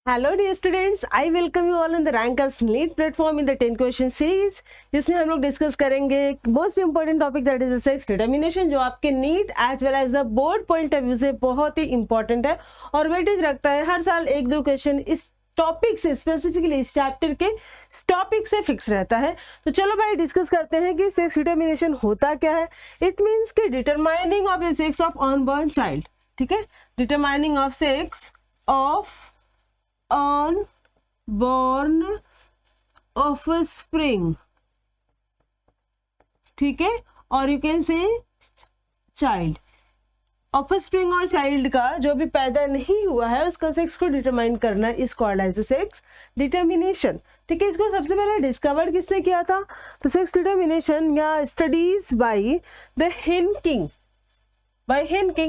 Hello dear students, I welcome you all in the rankers NEET platform in the 10 question series, जिसमें हम लोग discuss करेंगे most important topic that is sex determination, जो आपके NEET as well as the board point of view से बहुत ही important है और वेटेज रखता है। हर साल एक दो क्वेश्चन इस टॉपिक से, स्पेसिफिकली इस चैप्टर के टॉपिक से फिक्स रहता है। तो चलो भाई डिस्कस करते हैं कि सेक्स डिटर्मिनेशन होता क्या है। इट मीन्स कि determining of the sex of unborn child, ठीक है, determining of sex of unborn offspring, ठीक है, और you can say child. Offspring और चाइल्ड का जो भी पैदा नहीं हुआ है उसका सेक्स को डिटरमाइन करना is called as the sex determination, ठीक है। इसको सबसे पहले डिस्कवर्ड किसने किया था? तो सेक्स डिटर्मिनेशन या स्टडीज बाय द हिनकिंग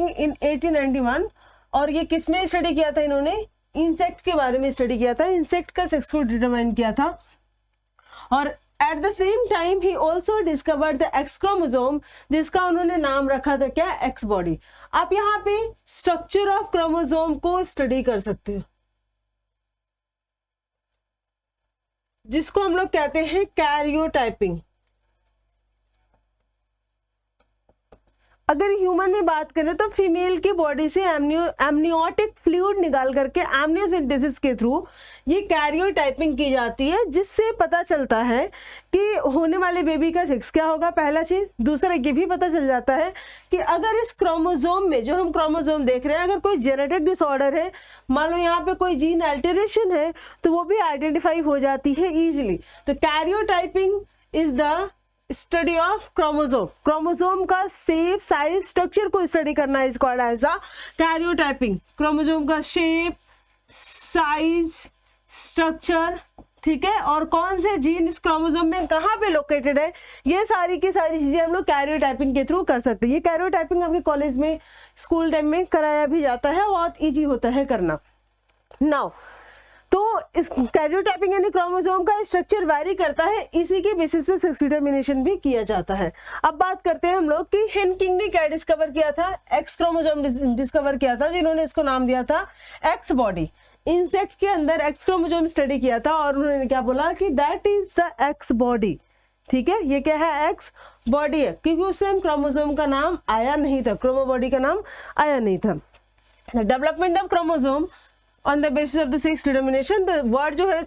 इन 1891। और ये किसमें स्टडी किया था इन्होंने? इंसेक्ट के बारे में स्टडी किया था, इंसेक्ट का सेक्स को डिटरमाइन किया था। और at the same time he also discovered the X chromosome, जिसका उन्होंने नाम रखा था क्या? X body. आप यहाँ पे स्ट्रक्चर ऑफ क्रोमोसोम को स्टडी कर सकते हो, जिसको हम लोग कहते हैं कैरियोटाइपिंग। अगर ह्यूमन में बात करें तो फीमेल की बॉडी से एमनियोटिक फ्लूइड निकाल करके एमनियोसेंटेसिस के थ्रू ये कैरियोटाइपिंग की जाती है, जिससे पता चलता है कि होने वाले बेबी का सेक्स क्या होगा, पहला चीज। दूसरा ये भी पता चल जाता है कि अगर इस क्रोमोसोम में, जो हम क्रोमोसोम देख रहे हैं, अगर कोई जेनेटिक डिसऑर्डर है, मान लो यहाँ पे कोई जीन अल्टरेशन है, तो वो भी आइडेंटिफाई हो जाती है इजीली। तो karyotyping is the study of chromosome का शेप, साइज, स्ट्रक्चर को स्टडी करना is called as the karyotyping. Chromosome का शेप, साइज, स्ट्रक्चर, ठीक है, और कौन से जीन इस क्रोमोसोम में कहाँ पे लोकेटेड है, ये सारी की सारी चीजें हम लोग कैरियोटाइपिंग के थ्रू कर सकते हैं। ये कैरियोटाइपिंग आपके कॉलेज में, स्कूल टाइम में कराया भी जाता है, बहुत ईजी होता है करना। नाउ तो इस कैरियोटाइपिंग यानी क्रोमोसोम का स्ट्रक्चर वैरी करता है, इसी के बेसिस पे सेक्स डिटर्मिनेशन भी किया जाता है। अब बात करते हैं हम लोग कि हिनकिंग ने क्या डिस्कवर किया था? एक्स क्रोमोसोम डिस्कवर किया था, जिन्होंने इसको नाम दिया था एक्स बॉडी। इंसेक्ट के अंदर एक्स क्रोमोसोम स्टडी किया था और उन्होंने क्या बोला कि that is the x body, ठीक है। ये क्या है? एक्स बॉडी है, क्योंकि उस टाइम क्रोमोसोम का नाम आया नहीं था, क्रोमो बॉडी का नाम आया नहीं था। Development of chromosome on the basis of the sex determination, the word जो है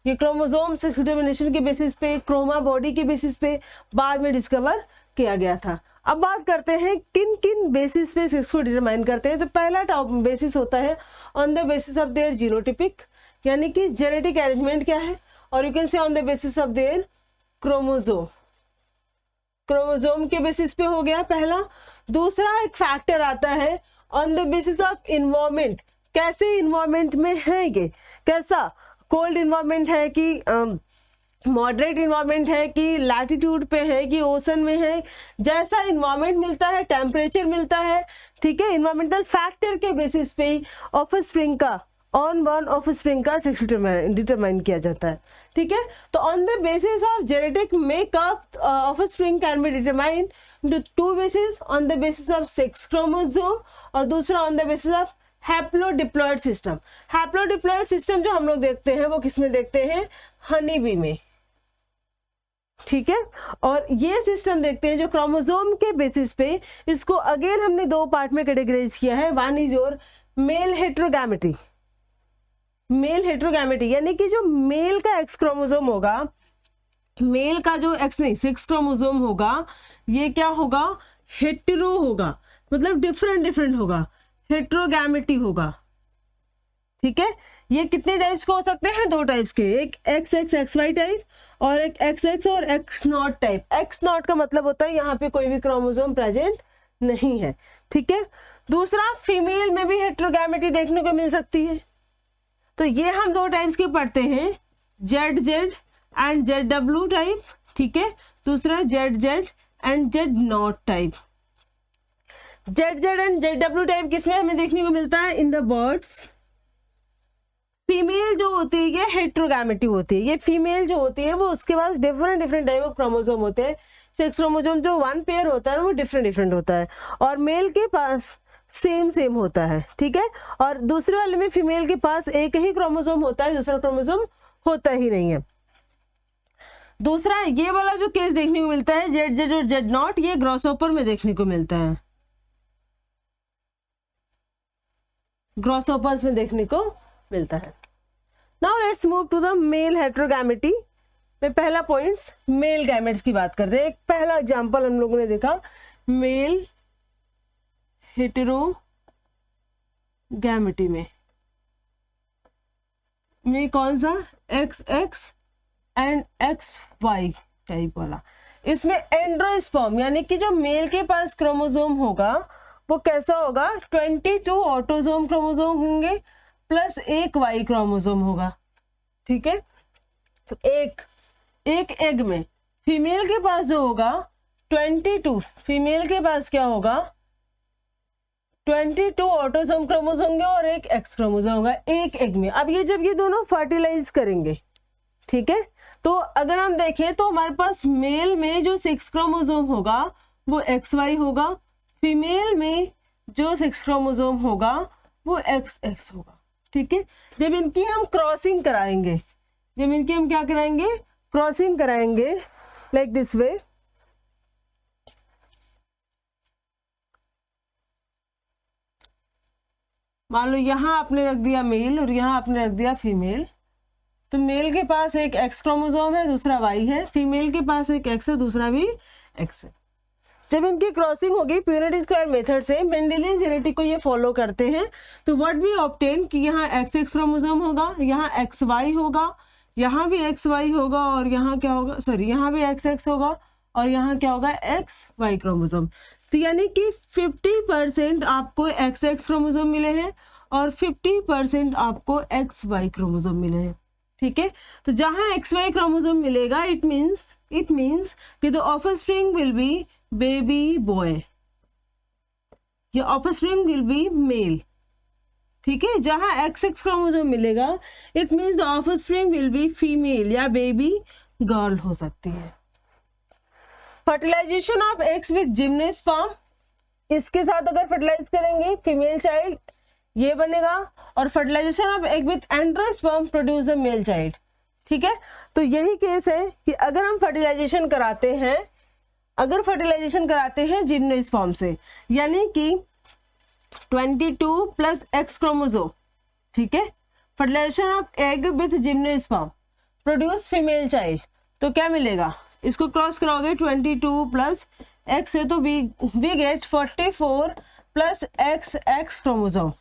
ये क्रोमोसोम सेक्स डिटर्मिनेशन के बेसिस पे, क्रोमा बॉडी के बेसिस पे बाद में डिस्कवर किया गया था। अब बात करते हैं किन किन बेसिस पे सेक्स को डिटरमाइन करते हैं। तो पहला बेसिस होता है on the basis of their genotypic, यानी कि जेनेटिक अरेंजमेंट क्या है, और you can say on the basis of their chromosome के बेसिस पे हो गया पहला। दूसरा एक फैक्टर आता है on the basis of environment, कैसे इन्वायरमेंट में है, ये कैसा कोल्ड इन्वायरमेंट है कि मॉडरेट इन्वायरमेंट है कि लैटिट्यूड पे है कि ओशन में है, जैसा इन्वायरमेंट मिलता है, टेम्परेचर मिलता है, ठीक है, इन्वायरमेंटल फैक्टर के बेसिस पे ऑफस्प्रिंग का, अनबॉर्न ऑफस्प्रिंग का सेक्स डिटरमाइन किया जाता है, ठीक है। तो on the basis of genetic makeup offspring can be determined two basis, on the basis of sex chromosome और दूसरा on the basis of haplodiploid system. Haplodiploid system जो हम लोग देखते हैं वो किसमें देखते हैं? हनी बी में, ठीक है। और ये सिस्टम देखते हैं जो क्रोमोसोम के बेसिस पे, इसको अगेन हमने दो पार्ट में कैटेगराइज किया है। वन इज योर मेल हेट्रोगैमेटी, यानी कि जो मेल का एक्स क्रोमोसोम होगा, मेल का जो एक्स नहीं सेक्स क्रोमोसोम होगा, ये क्या होगा? हेटेरो होगा, मतलब डिफरेंट होगा, हेट्रोगैमेटी होगा, ठीक है। ये कितने टाइप्स के हो सकते हैं? दो टाइप्स के, एक XXXY टाइप और एक XX और X0 टाइप। X0 का मतलब होता है यहाँ पे कोई भी क्रोमोसोम प्रेजेंट नहीं है, ठीक है। दूसरा, फीमेल में भी हेट्रोगैमेटी देखने को मिल सकती है। तो ये हम दो टाइप्स के पढ़ते हैं, ZZ एंड ZW टाइप, ठीक है। दूसरा ZZ and Z0 type. ZZ and ZW type किसमें हमें देखने को मिलता है? In the birds. फीमेल जो होती है ये हेट्रोगैमेटी होती है, ये फीमेल जो होती है वो उसके पास डिफरेंट टाइप ऑफ क्रोमोसोम होते हैं। सेक्स क्रोमोसोम जो वन पेयर होता है वो डिफरेंट होता है, और मेल के पास सेम सेम होता है, ठीक है। और दूसरे वाले में फीमेल के पास एक ही क्रोमोसोम होता है, दूसरा क्रोमोसोम होता ही नहीं है। दूसरा ये वाला जो केस देखने को मिलता है जेड जेड और जेड नॉट, ये ग्रॉसहॉपर में देखने को मिलता है, ग्रॉसहॉपर्स में देखने को मिलता है। Now let's move to the male heterogamety में पहला पॉइंट्स मेल गैमेट्स की बात करते हैं। एक पहला एग्जांपल हम लोगों ने देखा मेल हेटेरोगैमेटी में कौन सा XX एंड XY टाइप वाला। इसमें एंड्रोस्पर्म यानी कि जो मेल के पास क्रोमोसोम होगा वो कैसा होगा, 22 ऑटोसोम क्रोमोसोम होंगे प्लस एक वाई क्रोमोसोम होगा, ठीक है। तो एक एग में फीमेल के पास जो होगा 22, फीमेल के पास क्या होगा 22 ऑटोसोम क्रोमोसोम होंगे और एक एक्स क्रोमोसोम होगा एक एग में। अब ये जब ये दोनों फर्टिलाइज करेंगे, ठीक है, तो अगर हम देखें तो हमारे पास मेल में जो 6 क्रोमोसोम होगा वो XY होगा, फीमेल में जो 6 क्रोमोसोम होगा वो XX होगा, ठीक है। जब इनकी हम क्रॉसिंग कराएंगे, जब इनकी हम क्या कराएंगे, क्रॉसिंग कराएंगे लाइक दिस वे, मान लो यहाँ आपने रख दिया मेल और यहाँ आपने रख दिया फीमेल, तो मेल के पास एक एक्स क्रोमोसोम है दूसरा वाई है, फीमेल के पास एक एक्स है दूसरा भी एक्स है। जब इनकी क्रॉसिंग होगी प्यूनेट स्क्वायर मेथड से, मेंडेलियन जेनेटिक को ये फॉलो करते हैं, तो व्हाट वी ऑब्टेन कि यहाँ XX क्रोमोसोम होगा, यहाँ XY होगा, यहाँ भी XY होगा और यहाँ क्या होगा, सॉरी यहाँ भी XX होगा और यहाँ क्या होगा XY क्रोमोसोम। तो यानी कि 50% आपको XX क्रोमोसोम मिले हैं और 50% आपको XY क्रोमोसोम मिले हैं, ठीक है। तो जहां XY क्रोमोसोम मिलेगा इट मीन्स कि the offspring will be baby boy या ऑफस्प्रिंग विल बी मेल, ठीक है। जहां XX क्रोमोसोम मिलेगा it means the offspring will be female या बेबी गर्ल हो सकती है। Fertilization of eggs with gymnosperm, इसके साथ अगर फर्टिलाइज करेंगे फीमेल चाइल्ड ये बनेगा, और fertilisation of egg with androsperm produce a male child, ठीक है। तो यही केस है कि अगर हम फर्टिलाइजेशन कराते हैं, अगर फर्टिलाइजेशन कराते हैं जिम्नोस्पर्म से, यानी कि 22 प्लस एक्स क्रोमोसोम, ठीक है, fertilization of egg with gymnosperm produce female child, तो क्या मिलेगा, इसको क्रॉस कराओगे 22 प्लस एक्स है तो we get 44 plus X chromosome,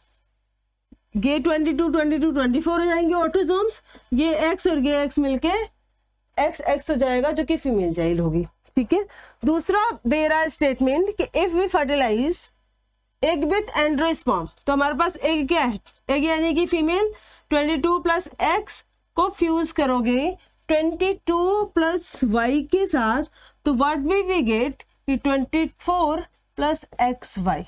ये 24 हो जाएंगे ऑटोसोम्स, ये एक्स और ये एक्स मिलके एक्स हो जाएगा जो कि फीमेल चाइल्ड होगी, ठीक है। दूसरा दे रहा है स्टेटमेंट कि if we fertilise egg with androsperm, तो हमारे पास एग क्या है, एग यानी कि फीमेल, 22 प्लस एक्स को फ्यूज करोगे 22 प्लस वाई के साथ, तो व्हाट वी गेट कि 24 प्लस एक्स वाई,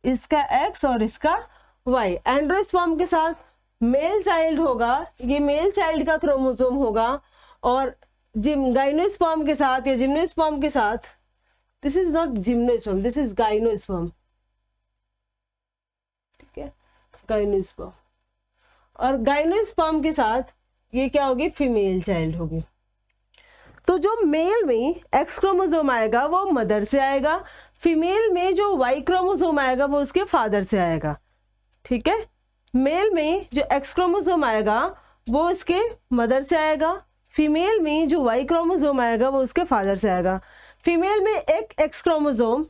इसका एक्स और इसका वाई। एंड्रोस्पर्म के साथ मेल चाइल्ड होगा, ये मेल चाइल्ड का क्रोमोसोम होगा, और गाइनोस्पर्म के साथ या जिम्नोस्पर्म के साथ, this is not gymnosperm this is gynosperm, ठीक है, गाइनोस्पर्म, और गाइनोस्पर्म के साथ ये क्या होगी, फीमेल चाइल्ड होगी। तो जो मेल में एक्स क्रोमोसोम आएगा वो मदर से आएगा, फीमेल में जो वाई क्रोमोसोम आएगा वो उसके फादर से आएगा, ठीक है। मेल में जो एक्स क्रोमोसोम आएगा वो उसके मदर से आएगा, फीमेल में जो वाई क्रोमोसोम आएगा वो उसके फादर से आएगा। फीमेल में एक एक्स क्रोमोसोम,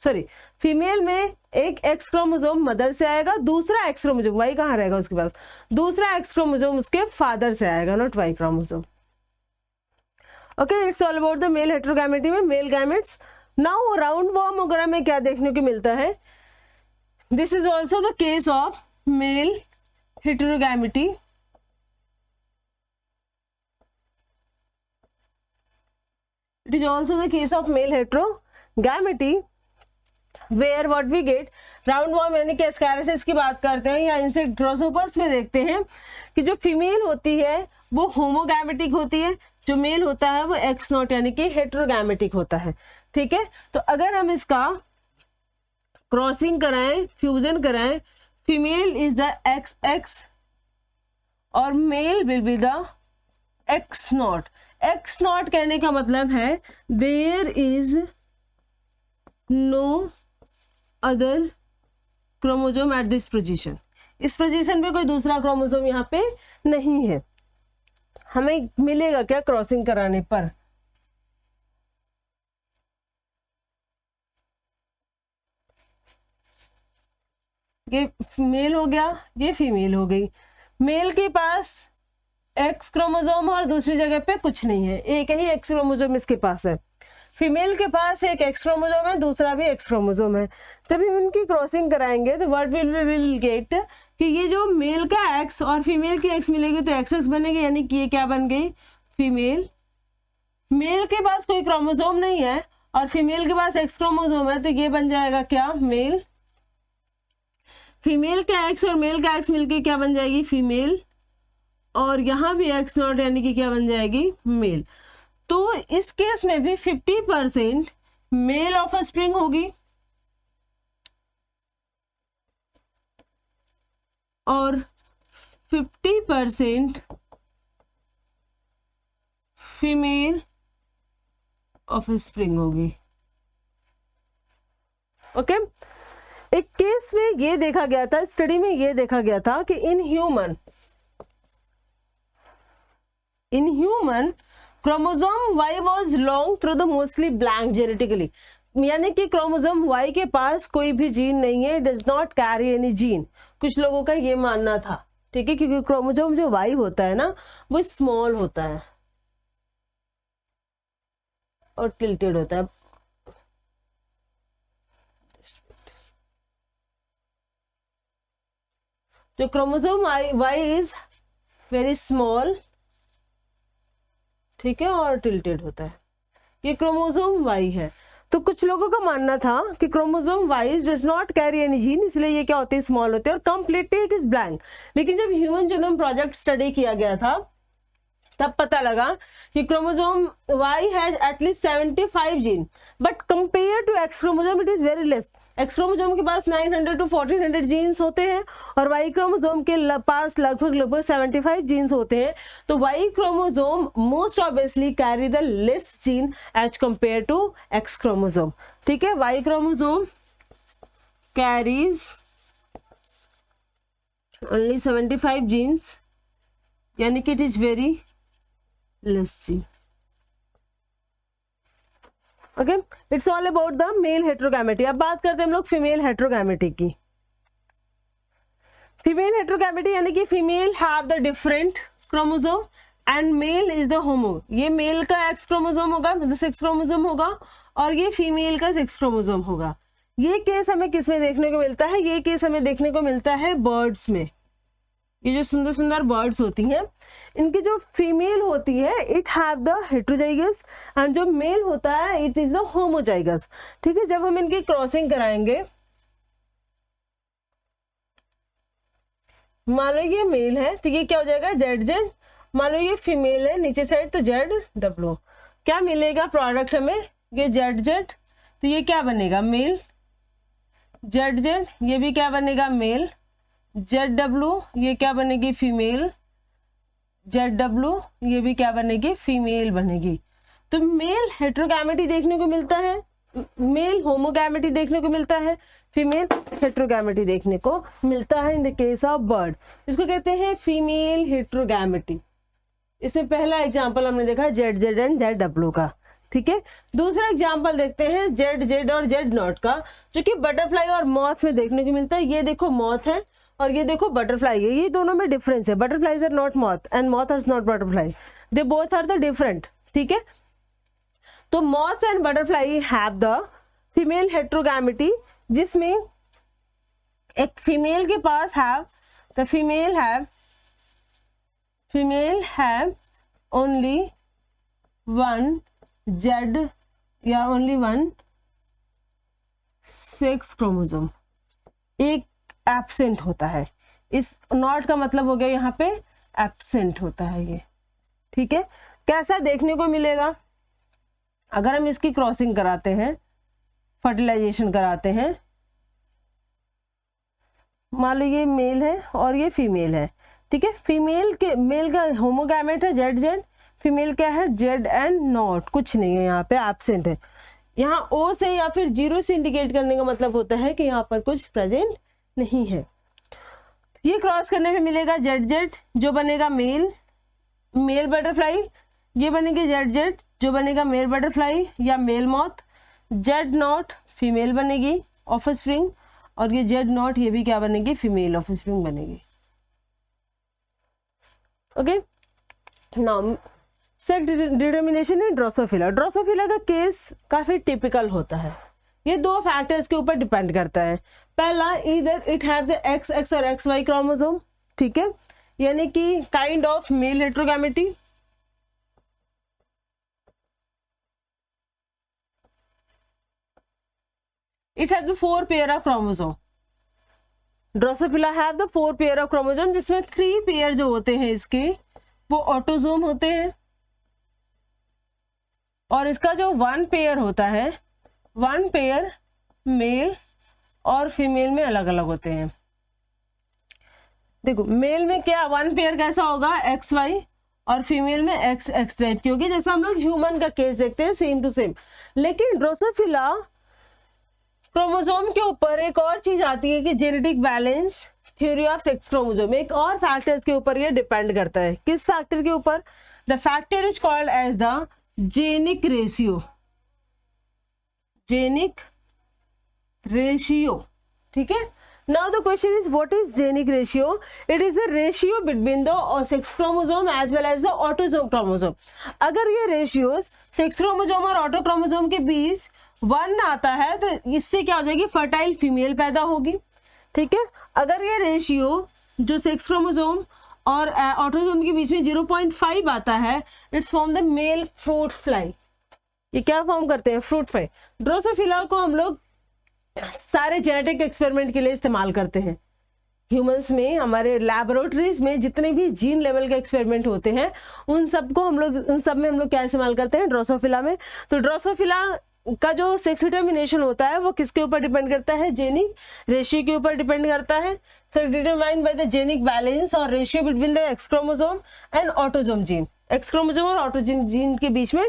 सॉरी, फीमेल में एक एक्स क्रोमोसोम मदर से आएगा, दूसरा एक्स क्रोमोसोम, वाई कहाँ रहेगा उसके पास, दूसरा एक्स क्रोमोसोम उसके फादर से आएगा, not Y chromosome. Okay, it's all about the male heterogamety में male gametes. Now roundworm वगैरह में क्या देखने को मिलता है, this is also the case of male heterogamety. It is also the case of male heterogamety where what we get roundworm यानी कि एस्कैरिसिस की बात करते हैं या इंसेक्ट ग्रासहोपर्स में देखते हैं कि जो फीमेल होती है वो होमोगैमेटिक होती है, जो मेल होता है वो एक्स नॉट यानी कि हेटेरोगैमेटिक होता है, ठीक है। तो अगर हम इसका क्रॉसिंग कराएं, फ्यूजन कराएं, फीमेल इज द XX और male will be the X0। X0 कहने का मतलब है there is no other chromosome at this position. इस पोजीशन पे कोई दूसरा क्रोमोसोम यहाँ पे नहीं है। हमें मिलेगा क्या क्रॉसिंग कराने पर? ये मेल हो गया, ये फीमेल हो गई। मेल के पास X क्रोमोसोम और दूसरी जगह पे कुछ नहीं है, एक ही X क्रोमोसोम इसके पास है। फीमेल के पास एक X क्रोमोसोम है, दूसरा भी X क्रोमोसोम है। जब हम इनकी क्रॉसिंग कराएंगे तो व्हाट विल गेट कि ये जो मेल का X और फीमेल की X मिलेगी तो XX बनेगी, यानी कि ये क्या बन गई? फीमेल। मेल के पास कोई क्रोमोसोम नहीं है और फीमेल के पास X क्रोमोसोम है, तो ये बन जाएगा क्या? मेल। फीमेल का X और मेल का X मिलके क्या बन जाएगी? फीमेल। और यहाँ भी X0 यानी कि क्या बन जाएगी? मेल। तो इस केस में भी 50% मेल ऑफस्प्रिंग होगी और 50% फीमेल ऑफस्प्रिंग होगी। ओके। एक केस में ये देखा गया था, स्टडी में ये देखा गया था कि in human chromosome Y was long through the mostly blank genetically, यानी कि क्रोमोसोम Y के पास कोई भी जीन नहीं है, does not carry any gene। कुछ लोगों का ये मानना था, ठीक है, क्योंकि क्रोमोसोम जो Y होता है ना वो स्मॉल होता है और टिल्टेड होता है। जो chromosome Y is very small, ठीक है, और टिल्टेड होता है। ये क्रोमोसोम Y है। तो कुछ लोगों का मानना था कि chromosome Y does not carry any gene, इसलिए ये क्या होते हैं? स्मॉल होते हैं और कंप्लीटली इट इज ब्लैंक। लेकिन जब ह्यूमन जीनोम प्रोजेक्ट स्टडी किया गया था तब पता लगा कि chromosome Y has at least 75 gene, but compare to X chromosome it is very less. X chromosome के पास 900 to 1400 जीन्स होते हैं और Y क्रोमोसोम के पास लगभग 75 जीन्स होते हैं। तो Y chromosome most obviously carry the less gene as compare to X chromosome, ठीक है। Y chromosome carries only 75 genes, यानी कि it is very less gene. Okay, it's all about the male heterogamety. अब बात करते हैं हम लोग फीमेल हेट्रोगैमेटी की। फीमेल हेट्रोगैमेटी यानी कि female have the different chromosome and male is the homo. ये मेल का X क्रोमोसोम होगा, मतलब 6 क्रोमोसोम होगा, और ये फीमेल का 6 क्रोमोसोम होगा। ये केस हमें किस में देखने को मिलता है? ये केस हमें देखने को मिलता है बर्ड्स में। ये जो सुंदर सुंदर बर्ड्स होती हैं, इनकी जो फीमेल होती है it have the heterozygous and जो मेल होता है इट इज द होमोजाइगस, ठीक है। जब हम इनकी क्रॉसिंग कराएंगे, मान लो ये मेल है तो ये क्या हो जाएगा? ZZ। मान लो ये फीमेल है नीचे साइड तो ZW। क्या मिलेगा प्रोडक्ट हमें? ये ZZ, तो ये क्या बनेगा? मेल। ZZ, ये भी क्या बनेगा? मेल। ZW, ये क्या बनेगी? फीमेल। ZW, ये भी क्या बनेगी? फीमेल बनेगी। तो मेल हेट्रोगैमेटी देखने को मिलता है, मेल होमोगैमेटी देखने को मिलता है, फीमेल हेट्रोगैमेटी देखने को मिलता है in the case of bird. इसको कहते हैं फीमेल हेट्रोगैमेटी। इसमें पहला एग्जांपल हमने देखा ZZ एंड ZW का, ठीक है। दूसरा एग्जांपल देखते हैं ZZ और Z0 का, जो कि बटरफ्लाई और मॉथ में देखने को मिलता है। ये देखो मॉथ है और ये देखो बटरफ्लाई है, ये दोनों में डिफरेंस है। Butterflies are not moth and moth are not butterfly, they both are the different, ठीक है। तो moth and butterfly have the female heterogamety, जिसमें एक फीमेल के पास have the female have only one Z या ओनली वन 6 क्रोमोसोम, एक absent होता है। इस नॉट का मतलब हो गया यहाँ पे एब्सेंट होता है ये, ठीक है। कैसा देखने को मिलेगा? अगर हम इसकी क्रॉसिंग कराते हैं, फर्टिलाइजेशन कराते हैं, मान लो ये मेल है और ये फीमेल है, ठीक है। फीमेल के मेल का होमोगैमेट है जेड जेड, फीमेल क्या है जेड एंड नॉट, कुछ नहीं है यहाँ पे, एब्सेंट है। यहाँ ओ से या फिर जीरो से इंडिकेट करने का मतलब होता है कि यहाँ पर कुछ प्रेजेंट नहीं है। ये क्रॉस करने पे मिलेगा जेड जेड जो बनेगा मेल मेल बटरफ्लाई, ये बनेगी जेड जेड जो बनेगा मेल बटरफ्लाई या male moth, Z not female बनेगी ऑफ स्प्रिंग, और ये जेड नॉट ये भी क्या बनेगी फीमेल ऑफ स्प्रिंग बनेगी। Okay, now sex determination in drosophila. Drosophila का केस काफी टिपिकल होता है। ये दो फैक्टर्स के ऊपर डिपेंड करता है। पहला, इधर इट हैव द XX और XY क्रोमोसोम, ठीक है, यानी कि kind of male heterogamety. It have the 4 pair of chromosome. Drosophila have the 4 pair of chromosome, जिसमें 3 पेयर जो होते हैं इसके वो ऑटोसोम होते हैं, और इसका जो 1 पेयर होता है, 1 पेयर मेल और फीमेल में अलग अलग होते हैं। देखो मेल में क्या 1 पेयर कैसा होगा XY, और फीमेल में XX टाइप की होगी, जैसा हम लोग ह्यूमन का केस देखते हैं सेम टू सेम। लेकिन ड्रोसोफिला क्रोमोसोम के ऊपर एक और चीज आती है कि genetic balance, theory of sex chromosome, एक और फैक्टर्स के ऊपर ये डिपेंड करता है। किस फैक्टर के ऊपर? The factor is called as the genic ratio, genic ratio, ठीक है। Now the question is what is genic ratio? It is the ratio between the sex chromosome as well as the autosome chromosome. अगर ये ratios sex chromosome और auto chromosome के बीच 1 आता है तो इससे क्या हो जाएगी, फर्टाइल फीमेल पैदा होगी, ठीक है। अगर ये रेशियो जो सेक्स क्रोमोसोम और ऑटोसोम के बीच में 0.5 आता है, it's form the male fruit fly. ये क्या फॉर्म करते हैं? Fruit fly. ड्रोसोफिला को हम लोग सारे जेनेटिक एक्सपेरिमेंट के लिए इस्तेमाल करते हैं। ह्यूमंस में, हमारे लैबोरेटरीज में जितने भी जीन लेवल के एक्सपेरिमेंट होते हैं उन सब में हम लोग क्या इस्तेमाल करते हैं? ड्रोसोफिला में। तो ड्रोसोफिला का जो सेक्स डिटर्मिनेशन होता है वो किसके ऊपर डिपेंड करता है? जेनिक रेशियो के ऊपर डिपेंड करता है। तो determined by the genic balance और ratio between the X chromosome and autosome gene. X chromosome और ऑटोसोम जीन के बीच में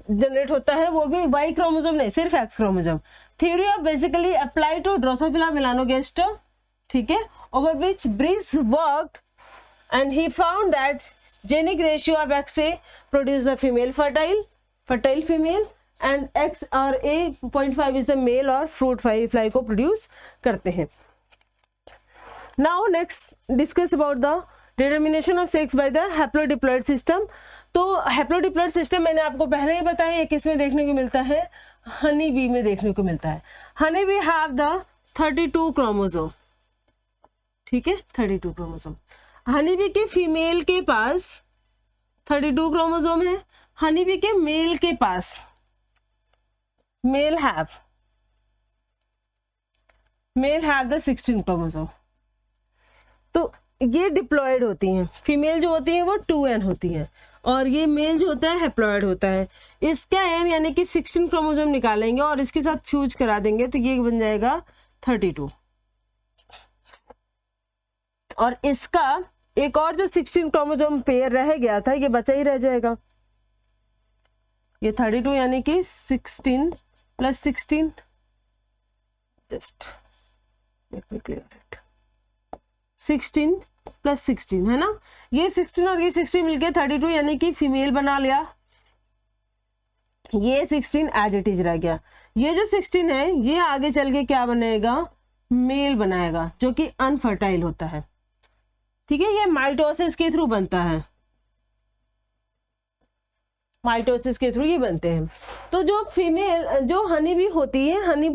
जनरेट होता है, वो भी वाई क्रोमोसोम नहीं, सिर्फ X chromosome. Theory of basically apply to drosophila melanogaster, ठीक है, over which Bridge worked and he found that genic ratio of XA produce the female fertile female and X और A.5 is the male और fruit fly को produce करते हैं। Now next discuss about the determination of sex by the haplodiploid system। तो haplodiploid system मैंने आपको पहले ही बताया, ये किस में देखने को मिलता है? हनी बी में देखने को मिलता है। Honey bee have the 32 chromosome, ठीक है, 32 क्रोमोसोम। हनी बी के फीमेल के पास 32 क्रोमोसोम है, हनी बी के मेल के पास मेल हैव द 16 क्रोमोसोम। तो ये डिप्लॉयड होती हैं, फीमेल जो होती हैं वो 2n होती हैं, और ये मेल जो होता है हैप्लॉयड होता है। इसका n यानी कि 16 क्रोमोसोम निकालेंगे और इसके साथ फ्यूज करा देंगे तो ये बन जाएगा 32, और इसका एक और जो 16 क्रोमोसोम पेयर रह गया था ये बचा ही रह जाएगा। ये 32 यानी कि 16 plus 16, just let me clear it, 16 plus 16 है ना, ये 16 और ये 16 मिलके 32 यानी कि फीमेल बना लिया। ये 16 एज इट इज रह गया। ये जो 16 है ये आगे चल के क्या बनेगा? मेल बनाएगा, जो कि अनफर्टाइल होता है, ठीक है। ये माइटोसिस के थ्रू बनता है, माइटोसिस के थ्रू ये बनते हैं। तो जो फीमेल जो हनी बी होती है, हनी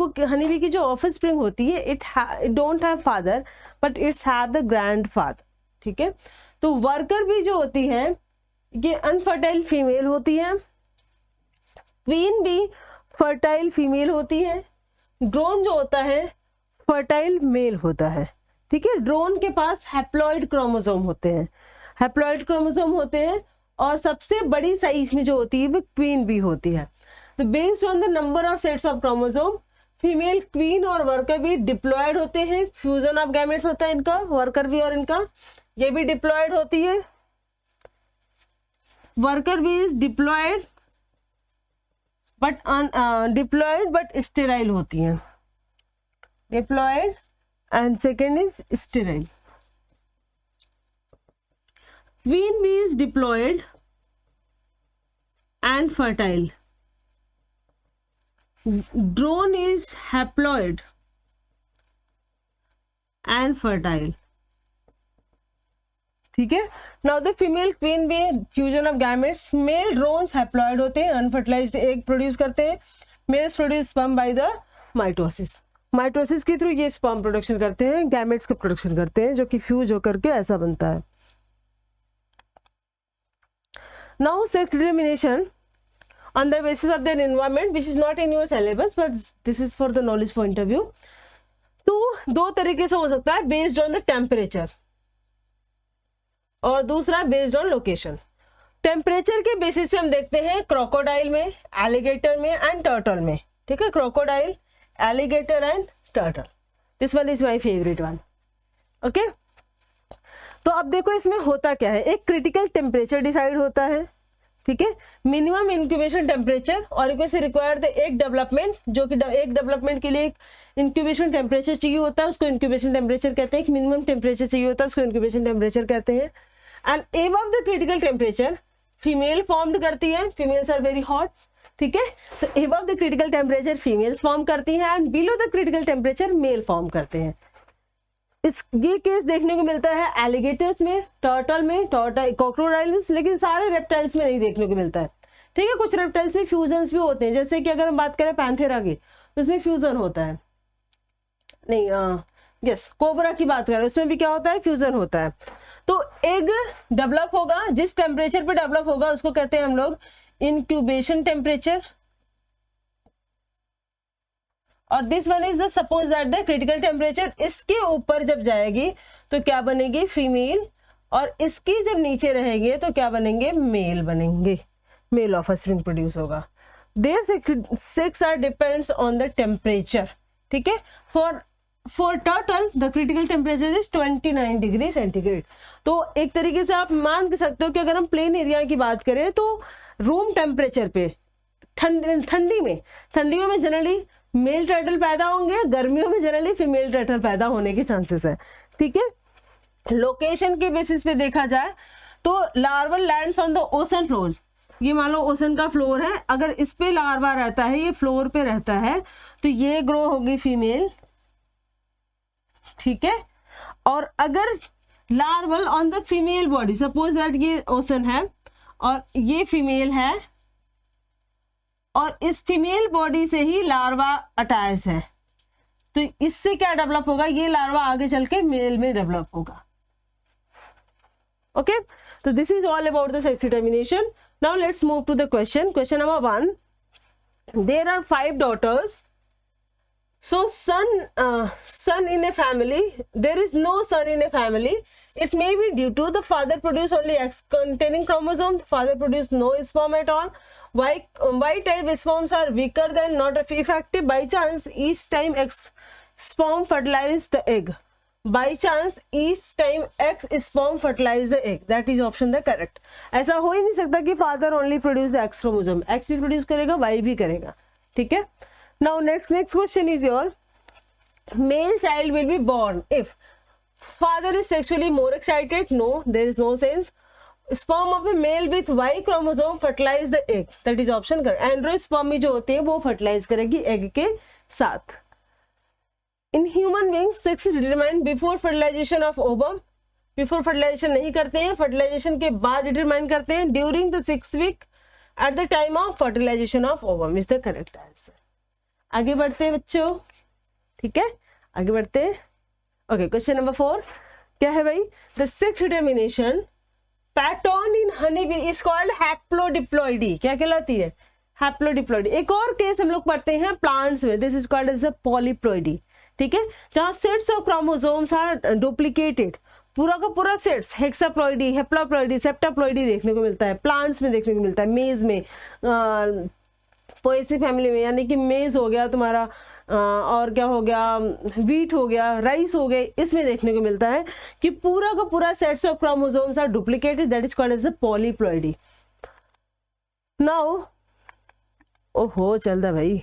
बी की जो ऑफस्प्रिंग होती है, it don't have father but it's have the grandfather, ठीक है। तो वर्कर भी जो होती है ये अनफर्टाइल फीमेल होती है, क्वीन भी फर्टाइल फीमेल होती है, ड्रोन जो होता है फर्टाइल मेल होता है, ठीक है। ड्रोन के पास हैप्लॉइड क्रोमोसोम होते हैं, और सबसे बड़ी साइज में जो होती है वो क्वीन बी होती है। तो based on the number of sets of chromosome, female queen और वर्कर भी डिप्लॉयड होते हैं, फ्यूजन ऑफ गैमेट्स होता है इनका, वर्कर भी और इनका, ये भी डिप्लॉयड होती है। Worker bee is diploid but sterile होती हैं, diploid and second is sterile. Queen bee is diploid and fertile, drone is haploid and fertile, ठीक है। Now the female queen bee fusion of gametes, male drones haploid होते हैं, unfertilized egg produce करते हैं, males produce sperm by the mitosis, mitosis के through ये sperm production करते हैं, गैमेट्स का प्रोडक्शन करते हैं जो कि फ्यूज होकर के ऐसा बनता है। Now sex determination on the basis of their environment which is not in your syllabus but this is for the knowledge point of view। तो दो तरीके से हो सकता है, बेस्ड ऑन द टेम्परेचर और दूसरा बेस्ड ऑन लोकेशन। टेम्परेचर के बेसिस पे हम देखते हैं क्रोकोडाइल में, एलिगेटर में एंड टर्टल में, ठीक है। Crocodile, alligator and turtle, this one is my favourite one, okay. तो अब देखो इसमें होता क्या है, एक क्रिटिकल टेम्परेचर डिसाइड होता है, ठीक है। मिनिमम इंक्यूबेशन टेम्परेचर और रिक्वायर्ड एक डेवलपमेंट, जो कि एक डेवलपमेंट के लिए एक इंक्यूबेशन टेम्परेचर चाहिए होता है, उसको इंक्यूबेशन टेम्परेचर कहते हैं। एक मिनिमम टेम्परेचर चाहिए होता है, उसको इंक्यूबेशन टेम्परेचर कहते हैं। And above the critical temperature female formed करती है, फीमेल्स आर वेरी हॉट, ठीक है। तो above the critical temperature females form करती हैं and below the critical temperature male form करते हैं। ये केस देखने को मिलता है एलिगेटर्स में, टर्टल में, क्रोकोडाइल में, लेकिन सारे रेप्टाइल्स में नहीं देखने को मिलता है, ठीक है। कुछ रेप्टाइल्स में फ्यूजन्स भी होते हैं, जैसे कि अगर हम बात करें पैंथेरा की तो उसमें फ्यूजन होता है, नहीं यस कोबरा की बात करें उसमें भी क्या होता है, फ्यूजन होता है। तो एग डेवलप होगा, जिस टेम्परेचर पे डेवलप होगा उसको कहते हैं हम लोग इंक्यूबेशन टेम्परेचर, और this one is the suppose that the critical temperature इसके ऊपर जब जाएगी तो क्या बनेगी, फीमेल, और इसकी जब नीचे रहेंगे तो क्या बनेंगे, मेल बनेंगे, मेल ऑफस्प्रिंग प्रोड्यूस होगा। Their sex are depends on the temperature, ठीक है। For turtle the critical temperature is 29 degree centigrade. तो एक तरीके से आप मान सकते हो कि अगर हम प्लेन एरिया की बात करें तो रूम टेम्परेचर पे ठंडियों में जनरली मेल टर्टल पैदा होंगे, गर्मियों में जनरली फीमेल टर्टल पैदा होने के चांसेस है, ठीक है। लोकेशन के बेसिस पे देखा जाए तो larval lands on the ocean floor, ये मान लो ओशन का फ्लोर है, अगर इस पे लार्वा रहता है, ये फ्लोर पे रहता है, तो ये ग्रो होगी फीमेल, ठीक है। और अगर larval on the female body, suppose that ये ओशन है और ये फीमेल है और इस फीमेल बॉडी से ही लार्वा अटैच है, तो इससे क्या डेवलप होगा, ये लार्वा आगे चल के मेल में डेवलप होगा, ओके। तो this is all about the sex determination. Now let's move to the question number 1। There are 5 daughters, so son in a family, there is no son in a family, it may be due to the father produce only X containing chromosome, the father produce no sperm at all, Y type sperms are weaker than not effective, by chance each time X sperm fertilize the egg, by chance each time X sperm fertilize the egg, that is option the correct। ऐसा हो ही नहीं सकता कि father only produce the X chromosome, X भी produce करेगा, Y भी करेगा, ठीक है। Now next question is your male child will be born if father is sexually more excited, no, there is no sense, sperm of a male with Y chromosome fertilize the egg, that is option correct। एंड्रोस्पर्मी जो होती है वो fertilise करेगी egg के साथ। In human being sex determine before fertilization of ovum, before fertilization नहीं करते हैं, फर्टिलाइजेशन के बाद डिटरमाइन करते हैं। During the 6th week at the time of fertilization of ovum is the correct answer. आगे बढ़ते हैं बच्चों, ठीक है, आगे बढ़ते हैं। ओके, क्वेश्चन नंबर 4 क्या है भाई, the sex determination pattern in honey bee is called haplodiploidy, क्या कहलाती है, हैप्लोडिप्लॉइडी। एक और केस हम लोग पढ़ते हैं प्लांट्स में, this is called as a polyploidy, ठीक है, जहां sets of chromosomes are duplicated, पूरा का पूरा सेट्स हेक्साप्लॉइडी, हेप्लोप्लॉइडी, सेप्टाप्लॉइडी देखने को मिलता है, प्लांट्स में देखने को मिलता है, मेज में, पोएसी फैमिली में, यानी कि मेज हो गया तुम्हारा, और क्या हो गया, वीट हो गया, राइस हो गए, इसमें देखने को मिलता है कि पूरा का पूरा sets of chromosomes are duplicated, that is called as the polyploidy. Now ओहो चलता भाई,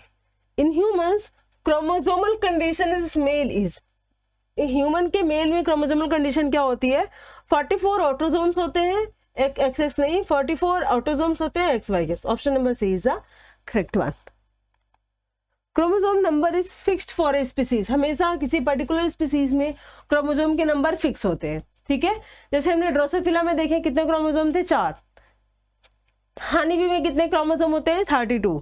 in humans chromosomal condition is male is, human के मेल में क्रोमोसोमल कंडीशन क्या होती है, 44 ऑटोसोम्स होते हैं, एक एक्स नहीं 44 ऑटोसोम्स होते हैं एक्स वाई के। Option number C is the correct one. Chromosome number is fixed for a species, हमेशा किसी पर्टिकुलर स्पीसीज में क्रोमोसोम के नंबर फिक्स होते हैं, ठीक है। जैसे हमने ड्रोसोफिला में देखे कितने क्रोमोसोम थे, 4। हनी बी में कितने क्रोमोसोम होते हैं, 32,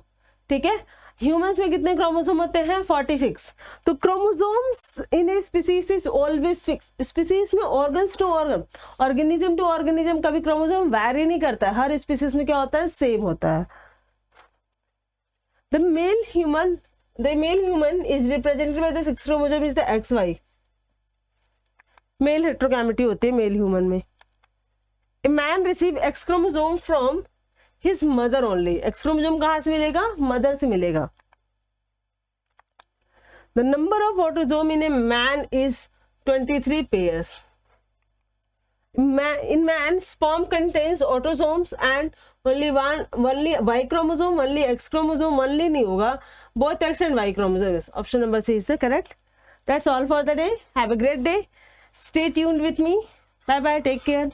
ठीक है। ह्यूमंस में कितने क्रोमोसोम होते हैं, 46। तो chromosomes in a species is always fix, species में organs to organ, organism to organism कभी क्रोमोसोम वैरी नहीं करता है, हर स्पीसीज में क्या होता है, सेम होता है। The male human is represented by the 6 chromosome is the XY, male heterogamety होती है मेल ह्यूमन में। A man receive X chromosome from his mother only, X chromosome कहाँ से मिलेगा, मदर से मिलेगा। The number of autosome in a man is 23 pairs. In man, sperm contains autosomes and only Y chromosome, only X chromosome, only नहीं होगा, both X and Y chromosomes. Option number C is the correct. That's all for the day. Have a great day. Stay tuned with me. Bye bye. Take care.